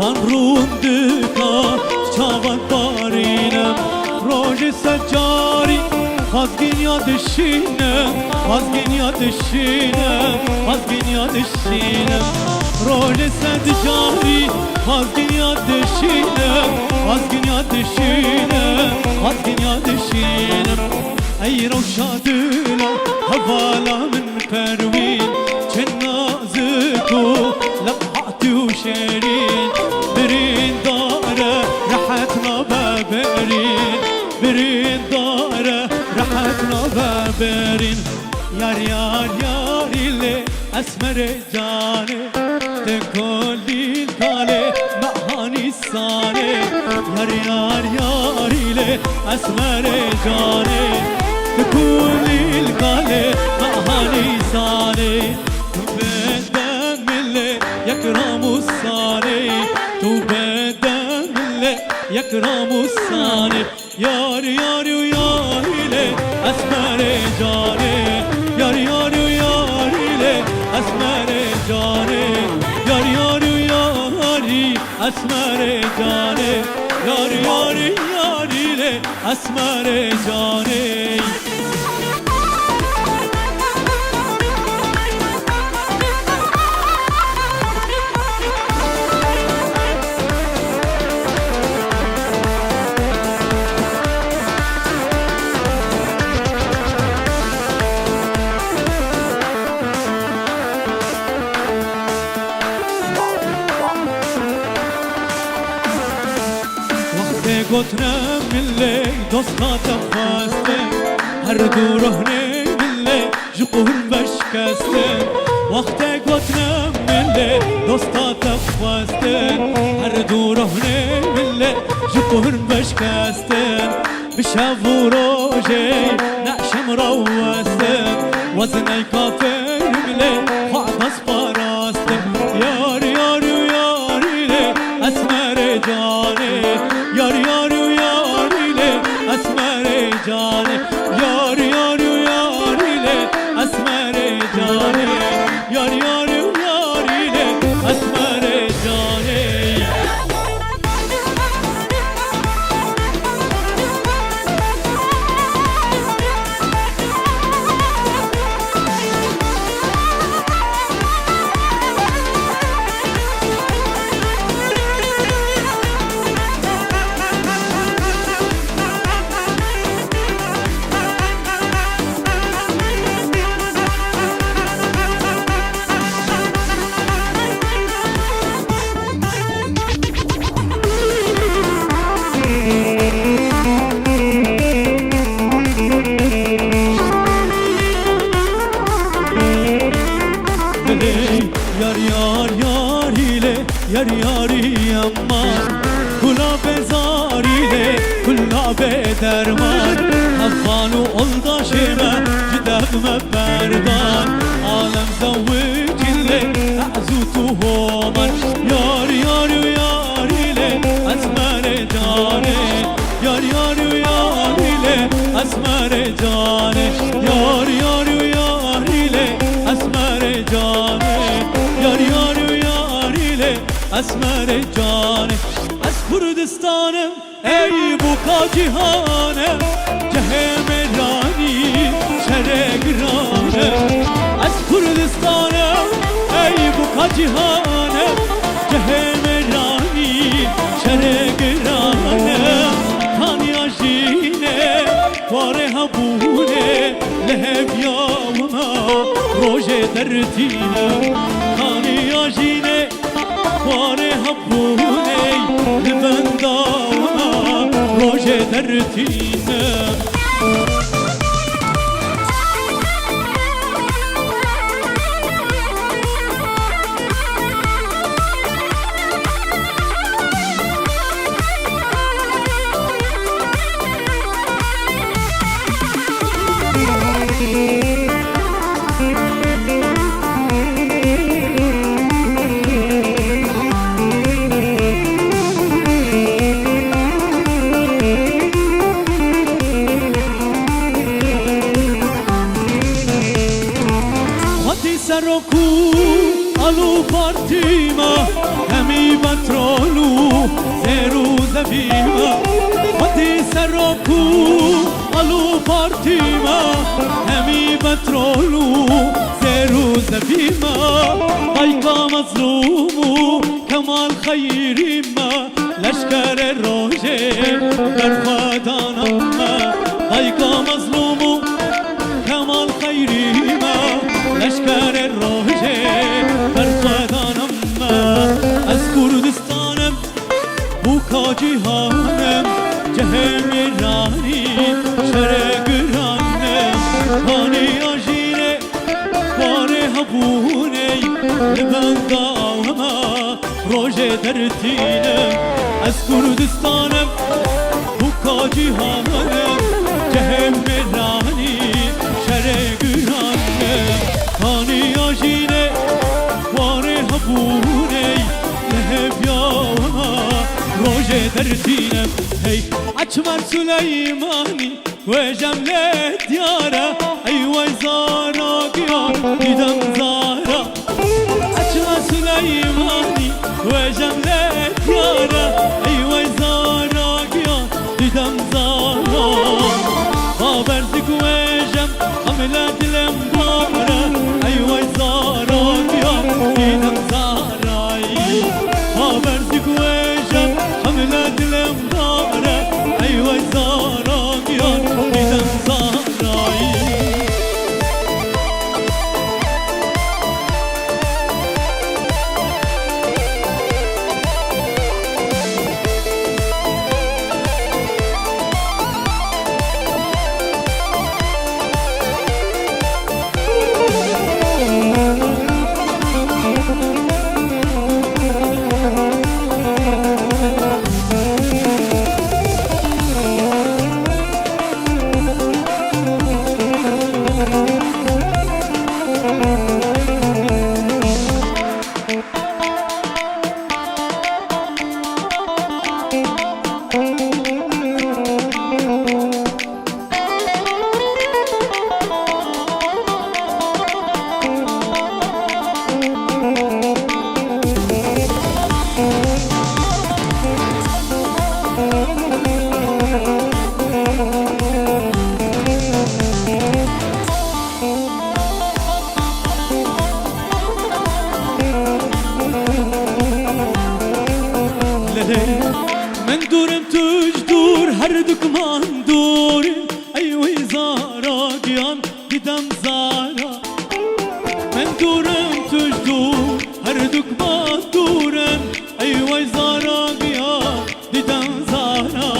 فانرون دكا شابت بارينا روج سجاري خازقين ياد الشينا خازقين ياد الشينا خازقين ياد الشينا روج سجاري خازقين ياد الشينا خازقين ياد الشينا خازقين ياد الشينا أي روشادنا هوالا من كروين جنا زكو لبحتي وشيرين برين دارة رحتنا ببرين برين دارة رحتنا ببرين يار يار يار اللي أسمر جاني تكولي الكالي معاني الساني يار يار يار اللي أسمر جاني تكولي الكالي معاني الساني تبدأ من اللي يكرم الساني تبدأ من اللي يكرم الساني يار يار يار اللي أسمر جاني يار يار يار اللي أسمر جاني يار يار ياري أسمر جاني يار يار ياري لي أسمر جاني قطنا من لي دوستا تفاسته هر دو رهنه من لي جقور بشكسته وقت قطنا من لي دوستا تفاسته هر دو رهنه من لي جقور بشكسته بشافو روجي نعشم رواسته وزني كافر من لي قعد اسباراسته يار يار يار لي اسمر جاني يار يار يار لي اسمر جاني يار نمان کلا بزاریله کلا بدرمان افغان و اولداشمه جدم بردان عالم زوجله اعزو تو همان یار یار و یاریله اسمر جانه یار یار و یاریله اسمر جانه یار یار و یاریله اسمر جانه یار یار و یاریله اسمر جانه از کردستانم ای بوکا جهانم جهم رانی شرگرانم از کردستانم ای بوکا جهانم جهم رانی شرگرانم تانیا جینه واره هبونه لهب یاوما روژه درتینم تانیا جینه واره هبونه لبنداوما روژه درتینم سرکو الو پارتیما همی بترولو زیرو زفیما خودی سرکو الو پارتیما همی بترولو زیرو زفیما بایکا مظلومو کمال خیریما لشکر روژه در خدانما بایکا مظلومو کمال خیریما لشکر روژه بر خدانم از کردستانم بوکا جهانم جهم رانی شرگرانم خانی آجیره باره هبونه لبنداوما روژه درتینم از کردستانم بوکا جهانم جهم رانی شرگرانم خانی آجینه واره هبونه لهب یاوما روژه درتینم هی اچمر سلیمانی و جمله دیاره ای وای زارا گیان دیدم زارا اچمر سلیمانی و جمله دیاره ای وای زارا گیان دیدم زارا خابرزی کوژم حمله دلم داره ای وای زارا گیان دیدم زارایی خابرزی کوژم حمله دلم داره ای وای زارا گیان دیدم زارایی من دورم توش دور هر دکمان دورم ای وی زارا گیان دیدم زارا من دورم توش دور هر دکمان دورم ای وی زارا گیان دیدم زارا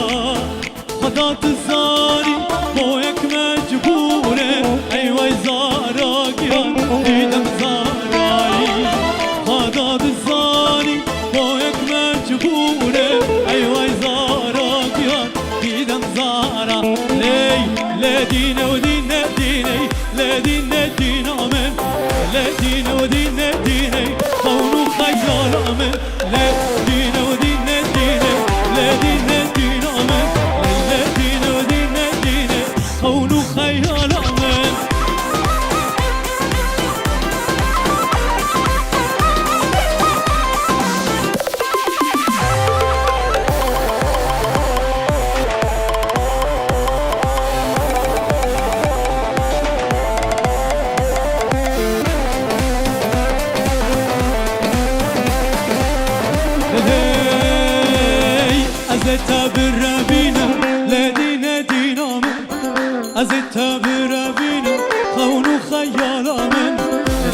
خدا تزاری با یک مجبوره ای وی زارا گیان دیدم زارایی خدا تزاری با یک مجبوره بونه ای وای زارا بیان دیدم زارا لی دینه و دینه دینه لی دینه دینه من لی دینه و دینه دینه خونو خیال من لی دینه و دینه دینه لی دینه دینه من لی دینه و دینه دینه خونو خیال من برابينا لدينا دينا من أزت برابينا خون خيال من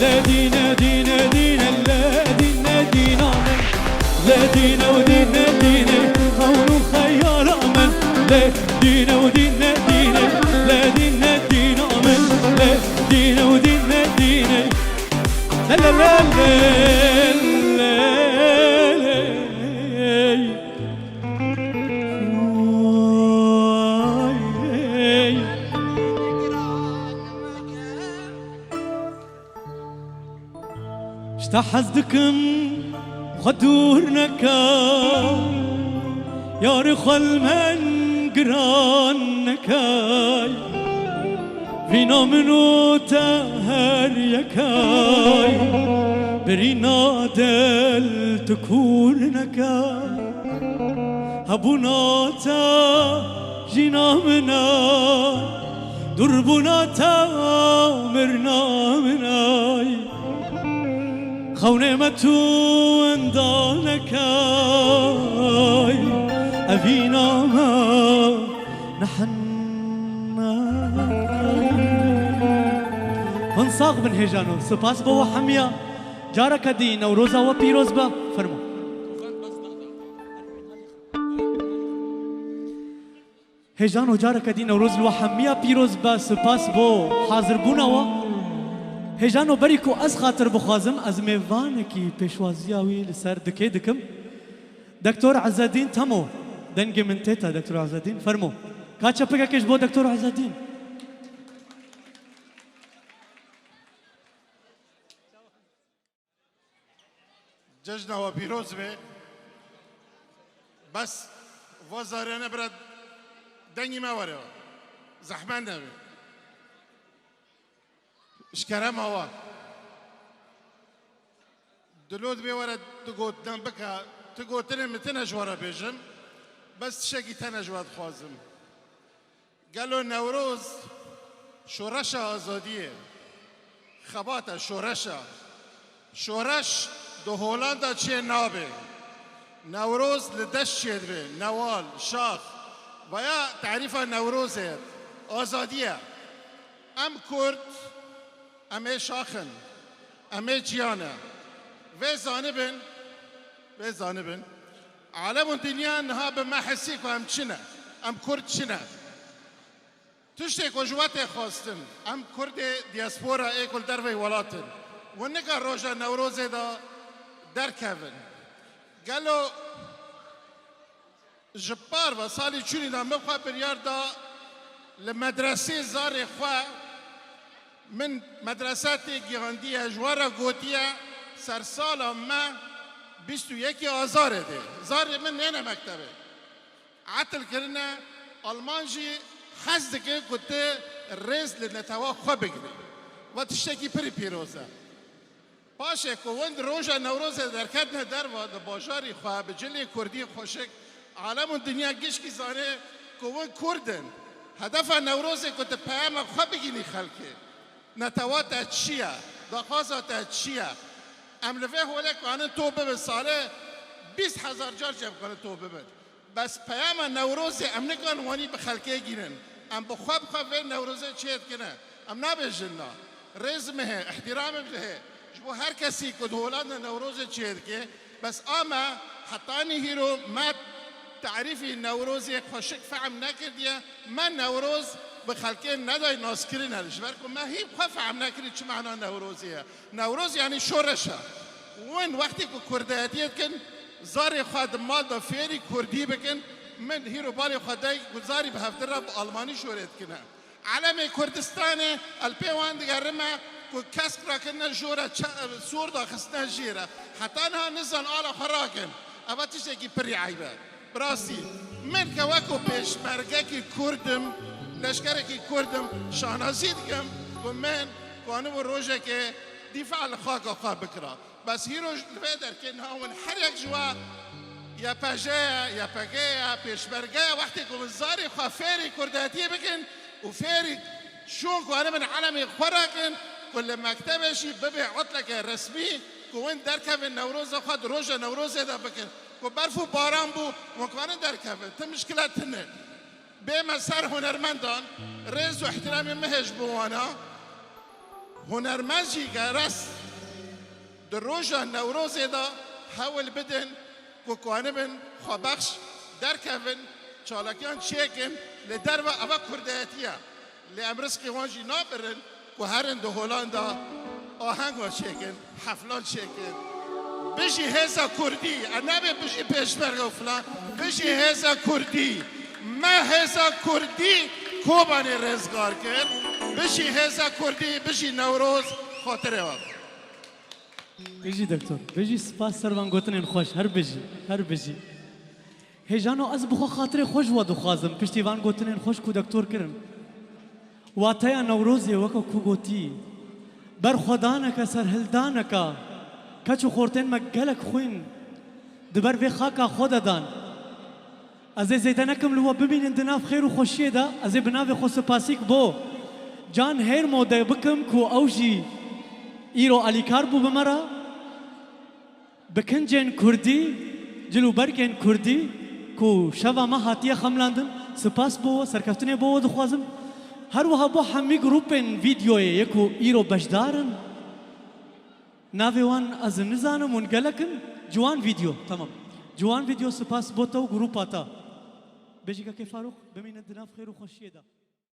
لدينا دينا دينا لدينا دينا من لدينا ودينا دينا خون خيال من لدينا ودينا دينا لدينا دينا من لدينا ودينا دينا لا لا لا لا اشتحزدكم خدورنك يا رخل من قرانك فينا منو تهر يكاي برينا دل تكونك هبونا تا جينا منا دربنا تا مرنا مناي خونه متو اندانك أبينا ما نحن هنصاغ بن هجانو سپاس بو حميا جارك دين نوروزا و پیروز با فرمو هجانو جارك دين نوروز و حميا پیروز با سپاس بو حاضر بونا و هجانو بريكو از خاطر بخوازم از میوانکی پیشوازیاوی لسر دکی دکم دکتور عزادین تمو دنگ من تیتا دکتور عزادین فرمو کاچا پگا کش بو دکتور عزادین ججنا و پیروز به بس وزارانه برد دنگی ما وره زحمن نبه اشكرم هوا دلود بيورد تقول بكا تقول تنا جوارا بيجم بس شقي تنا جواد خوازم قالوا نوروز شورشة آزادية خباته شورش دو هولندا چه نابه نوروز لدش شد به نوال شاخ ويا تعريف نوروز آزادية ام كرد امه شاخن امه جیانه و زانبن عالم الدنيا انها بما حسيك ام چنه ام کرد چنه تشتك وجوات خواستن ام کرد دیاسپورا ایکل در وی ولاتن و نگه روژا نوروز دا در کهون گلو جبار و سالی چونی دا مبخوا بریار دا لمدرسه زار خواه من مدرسات گیاندی جوارا گوتیا سر سال ما 21 آذار ده زار من نه مکتبه عطل کرنا آلمانجی حزد که کته رز لنتوا خو بگیره و تشتکی پری پیروزه باشه که وند روژا نوروز درکت نه در و باشاری خواه بجلی کردی خوشک عالم دنیا گیش کی زانه که وند کردن هدف نوروز کته پیام خو بگیری خلکه نتوات چیه دخوازات چیه املفه هولک آن توبه به ساله 20,000 جار جمع کنه توبه بد بس پیام نوروز امنکان وانی به خلکه گیرن ام بخواب نوروزه چیت کنه ام نبیجنا رزمه احترامه جبو هر کسی که هولند نوروز چیت که بس اما حتانی هیرو ما تعریفی نوروزی خوشک فهم نکردیه من نوروز بخلکه ندای ناسکری نداشت ورکو ما هیچ فهم نکردی چه معنا نوروزیه نوروز یعنی شورشه وین وقتی که کردهاتیت کن زاری خود مال دا فیری کردی بکن من هیرو بالی خدای گزاری به هفته را آلمانی شورید کنه علم کردستان الپیوان دیگر ما کو کسک را کنه جورا سور دا خستن جیره حتی نه نزن آلا خراکن اما تیشه کی پری عیبه براستی من که وکو پیشمرگه کی کردم لشکره کی کردم شانازی دیگم و من کانو و روژه که دفاع الخاک خواه بکرا بس هیرو الفیدر که نهاون هر یک جوا یا پجه یا پگه یا پیشمرگه وقتی که وزاری خواه فیری کرداتی بکن و فیری شون که من علمی خوراکن كل مكتبشي ببيع عطلك رسمي كوين دركب النوروز خد روجه نوروز ده بكن كو برفو باران بو وكان دركب مشكلتنا بمسار هنرمندان رز واحترامي مهج بوانا هنرمندجي جرس دروجه نوروز ده حاول بدن كوكوانبن خبخش دركبن چالکیان چیکن لدرب اوا کردهتیه لامرسقی وانجی نابرن و هرند هولاندا آهنگ و چیکن حفلان چیکن بشی هزا کردی نبی بشی پیشمرگ و فلان بشی هزا کردی ما هزا کردی کوبانی رزگار کرد بشی هزا کردی بشی نوروز خاطره وقت بيجي دكتور بيجي سپاس سروان گوتنین خوش هر بيجي هجانو از بخو خاطر خوش ودو خازم پشتیوان گوتنین خوش کو دکتور کرن واتایا نوروزی وکو کو گوتی بر خدانکا سرهلدانکا کچو خورتن مگلک خوین دبر في خاکا خود دان از زیدنکم لو ببینن دناف خیر و خوشی دا از بناف خو سپاسیک بو جان هیر موده بکم کو اوجی ایرو الیکار بو بمرا بکنجن کردی جلو برگن کردی کو شوا ما هاتیه خملاندن سپاس بو سرکفتنه بو دخوازم هر وها بو همی گروپن ویدیوی یکو ایرو بشدارن ناوی وان از نزانم ونگلکن جوان ویدیو تمام جوان ویدیو سپاس بو تو گروپ آتا بيجي كي فاروق بمين الدناف خير وخشيه ده